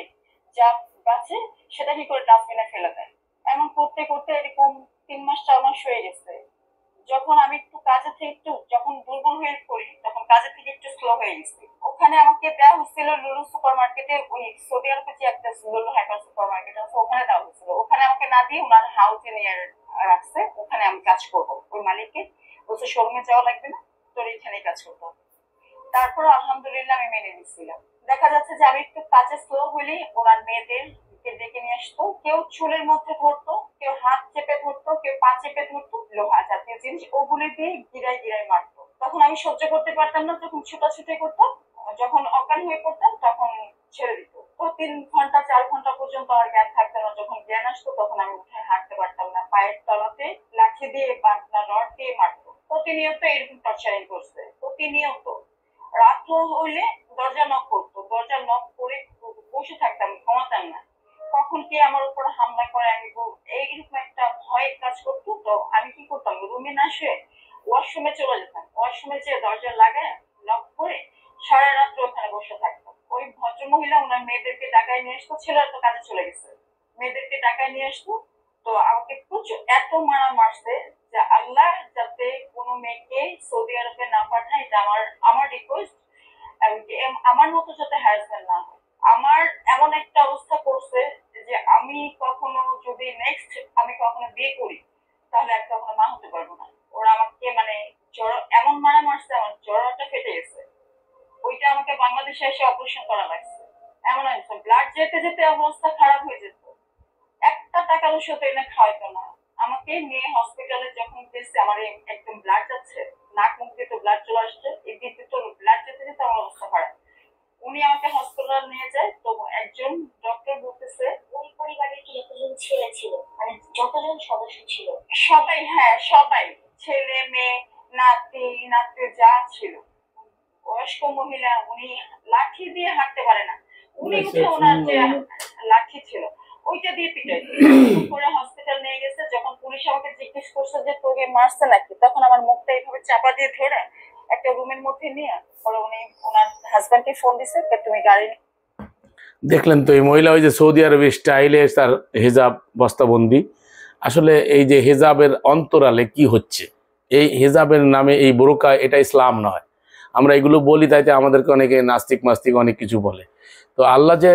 যা বাঁচে সেটা কি করে ডাস্টবিনে ফেলে দেয়। এমন করতে করতে এরকম 3 মাস 4 মাস হয়ে গেছে। যখন আমি একটু কাজে থেকে একটু যখন দুর্বল হয়ে পড়ি তখন কাজে থেকে একটু স্লো হয়ে গেছি। ওখানে আমাকে দেওয়া হচ্ছিল লুলু সুপার মার্কেটে, ওই সৌদি আরবে যে একটা লুলু হাইপার সুপার মার্কেট আছে ওখানে দেওয়া হচ্ছিল। ওখানে আমাকে না দিয়ে ওনার হাউসে নিয়ে রাখছে, ওখানে আমি কাজ করবো। ওই মালিককে বলছে শোরুমে যাওয়া লাগবে না, তোর এখানেই কাজ করবো। তারপর আলহামদুলিল্লাহ আমি মেনে নিচ্ছিলাম। দেখা যাচ্ছে যে আমি একটু কাজে স্লো হলে ওনার মেয়েদের ডেকে নিয়ে আসতো, কেউ চুলের মধ্যে ধরতো, কেউ হাত চেপে ধরতো, কেউ পা চেপে ধরতো, লোহা জাতীয় জিনিস ওগুলি দিয়ে গিরায় গিরায় মারতো। তখন আমি সহ্য করতে পারতাম না, তখন ছুটাছুটি করতাম। যখন অজ্ঞান হয়ে পড়তাম তখন ছেড়ে দিত। তো 3 ঘন্টা 4 ঘন্টা পর্যন্ত আমার জ্ঞান থাকতো না। যখন জ্ঞান আসতো তখন আমি উঠে হাঁটতে পারতাম না। পায়ের তলাতে লাঠি দিয়ে বা রড দিয়ে মারতো। প্রতিনিয়ত এরকম টর্চারিং করছে, প্রতিনিয়ত। রাত হইলে দরজা নক করতো, দরজা নক করে বসে থাকতাম, ঘুমাতাম না। কখন কে আমার উপর হামলা করে আমি এইরকম একটা ভয় কাজ করতো। তো আমি কি করতাম, রুমে না শুয়ে ওয়াশরুমে চলে যেতাম। ওয়াশরুমে যেয়ে দরজা লাগায় লক করে সারা রাত্র ওখানে বসে থাকতাম। ওই ভদ্র মহিলা ওনার মেয়েদেরকে ডাকায় নিয়ে আসতো, ছেলেরা তো কাজে চলে গেছে, মেয়েদেরকে ডাকায় নিয়ে আসতো। তো আমাকে প্রচুর এত মারা মারছে যে আল্লাহ যাতে কোনো মেয়েকে সৌদি আরবে না পাঠায়, এটা আমার রিকোয়েস্ট। আমার মতো যাতে হ্যারাসমেন্ট না হয়। আমার এমন একটা অবস্থা করছে যে আমি কখনো যদি নেক্সট আমি কখনো বিয়ে করি তাহলে আমি কখনো মা হতে পারবো না। ওরা আমাকে মানে এমন মারা মারছে, আমার জড়টা ফেটে গেছে। ওইটা আমাকে বাংলাদেশে এসে অপারেশন করা লাগছে। এমন হয়েছে ব্লাড যেতে যেতে অবস্থা খারাপ হয়ে যেত, একটা টাকা ওষুধ এনে খাওয়াইতো না। আমাকে নিয়ে হসপিটালে যখন গেছে আমার একদম ব্লাড যাচ্ছে, নাক মুখ দিয়ে তো ব্লাড চলে আসছে, এই দিতে তো ব্লাড যেতে যেতে আমার অবস্থা খারাপ। উনি আমাকে হসপিটাল নিয়ে যায়। তো একজন ডক্টর বলতেছে ওই পরিবারের কি যতজন ছেলে ছিল, মানে যতজন সদস্য ছিল সবাই, হ্যাঁ সবাই, ছেলে মেয়ে নাতি নাতি যা ছিল, বয়স্ক মহিলা, উনি লাঠি দিয়ে হাঁটতে পারে না। উনি উঠে ওনার যে লাঠি ছিল ওইটা দিয়ে পিটাইছে। করে হসপিটাল নিয়ে গেছে। যখন পুলিশ আমাকে জিজ্ঞেস করছে যে তোকে মারছে নাকি, তখন আমার মুখটা এইভাবে চাপা দিয়ে ধরে একটা রুমের মধ্যে নিয়ে পরে উনি ওনার হাজবেন্ডকে ফোন দিছে, তুমি গাড়ি। দেখলেন তো এই মহিলা ওই যে সৌদি আরবের স্টাইলে তার হেজাব বস্তাবন্দি। আসলে এই যে হেজাবের অন্তরালে কি হচ্ছে, এই হেজাবের নামে এই বোরকা, এটা ইসলাম নয়। আমরা এগুলো বলি তাইতে আমাদেরকে অনেকে নাস্তিক মাস্তিক অনেক কিছু বলে। তো আল্লাহ যে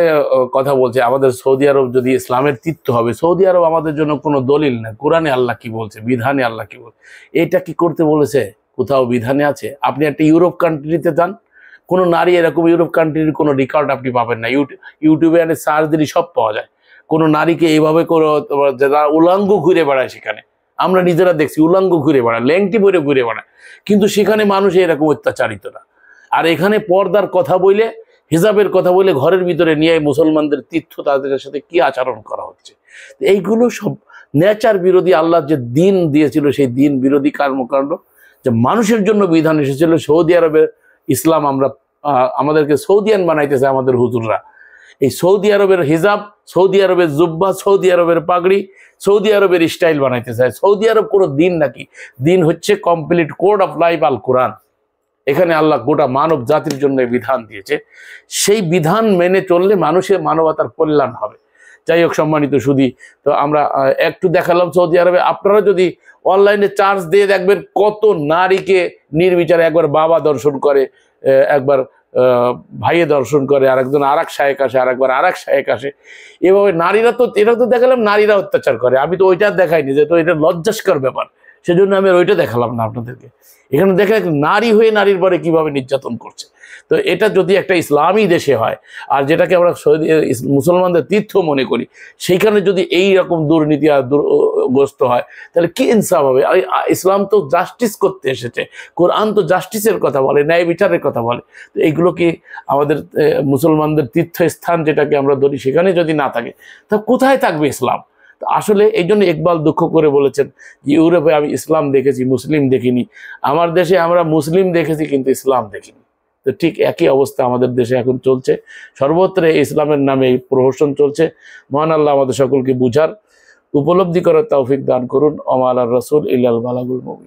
কথা বলছে আমাদের সৌদি আরব যদি ইসলামের তীর্থ হবে, সৌদি আরব আমাদের জন্য কোনো দলিল না। কোরআনে আল্লাহ কি বলছে, বিধানে আল্লাহ কি বলছে, এটা কি করতে বলেছে? কোথাও বিধানে আছে? আপনি একটা ইউরোপ কান্ট্রিতে যান, কোনো নারী এরকম ইউরোপ কান্ট্রির কোনো রেকর্ড আপনি পাবেন না। ইউটিউবে আনে সার্চ দিলে সব পাওয়া যায়। কোনো নারীকে এইভাবে করে যারা উলাঙ্গ ঘুরে বেড়ায়, সেখানে আমরা নিজেরা দেখছি উলাঙ্গ ঘুরে বেড়ায়, ল্যাংটি পরে ঘুরে বেড়ায়, কিন্তু সেখানে মানুষ এরকম অত্যাচারিত না। আর এখানে পর্দার কথা বলে, হিজাবের কথা বলে ঘরের ভিতরে নিয়ে মুসলমানদের তীর্থ তাদের সাথে কি আচরণ করা হচ্ছে, এইগুলো সব নেচার বিরোধী। আল্লাহ যে দিন দিয়েছিল সেই দিন বিরোধী কর্মকাণ্ড, যে মানুষের জন্য বিধান এসেছিল। সৌদি আরবের ইসলাম আমাদেরকে সৌদিয়ান বানাইতেছে আমাদের হুজুররা। এই সৌদি আরবের হিজাব, সৌদি আরবের জুব্বা, সৌদি আরবের পাগড়ি, সৌদি আরবের স্টাইল বানাইতে চায়। সৌদি আরব কোনো দিন নাকি? দিন হচ্ছে কমপ্লিট কোড অফ লাইফ আল কোরআন। এখানে আল্লাহ গোটা মানব জাতির জন্য বিধান দিয়েছে। সেই বিধান মেনে চললে মানুষের মানবতার কল্যাণ হবে। যাই হোক সম্মানিত সুধী, তো আমরা একটু দেখালাম সৌদি আরবে। আপনারা যদি অনলাইনে চার্জ দিয়ে দেখবেন কত নারীকে নির্বিচারে একবার বাবা দর্শন করে, একবার ভাইয়ে দর্শন করে, আরেকজন আরেক শায়েক আসে, আরেকবার আরেক শায়েক আসে। এভাবে নারীরা তো, এটা তো দেখালাম নারীরা অত্যাচার করে, আমি তো ওইটা দেখাইনি, যে তো এটা লজ্জাস্কর ব্যাপার, সেজন্য আমি ওইটা দেখালাম না আপনাদেরকে। এখানে দেখে নারী হয়ে নারীর পরে কিভাবে নির্যাতন করছে। তো এটা যদি একটা ইসলামী দেশে হয়, আর যেটাকে আমরা মুসলমানদের তীর্থ মনে করি, সেইখানে যদি এই রকম দুর্নীতি আর গ্রস্ত হয়, তাহলে কি ইনসাফ হবে? ইসলাম তো জাস্টিস করতে এসেছে, কোরআন তো জাস্টিসের কথা বলে, ন্যায় বিচারের কথা বলে। তো এইগুলো কি আমাদের মুসলমানদের তীর্থস্থান যেটাকে আমরা ধরি, সেখানে যদি না থাকে, তা কোথায় থাকবে ইসলাম? আসলে এই জন্য ইকবাল দুঃখ করে বলেছেন যে ইউরোপে আমি ইসলাম দেখেছি, মুসলিম দেখিনি। আমার দেশে আমরা মুসলিম দেখেছি কিন্তু ইসলাম দেখিনি। তো ঠিক একই অবস্থা আমাদের দেশে এখন চলছে। সর্বত্র ইসলামের নামে এই প্রহসন চলছে। মহান আল্লাহ আমাদের সকলকে বুঝার, উপলব্ধি করার তৌফিক দান করুন। ওয়া মা আলার রাসূল ইল্লাল বালাগুল মুবিন।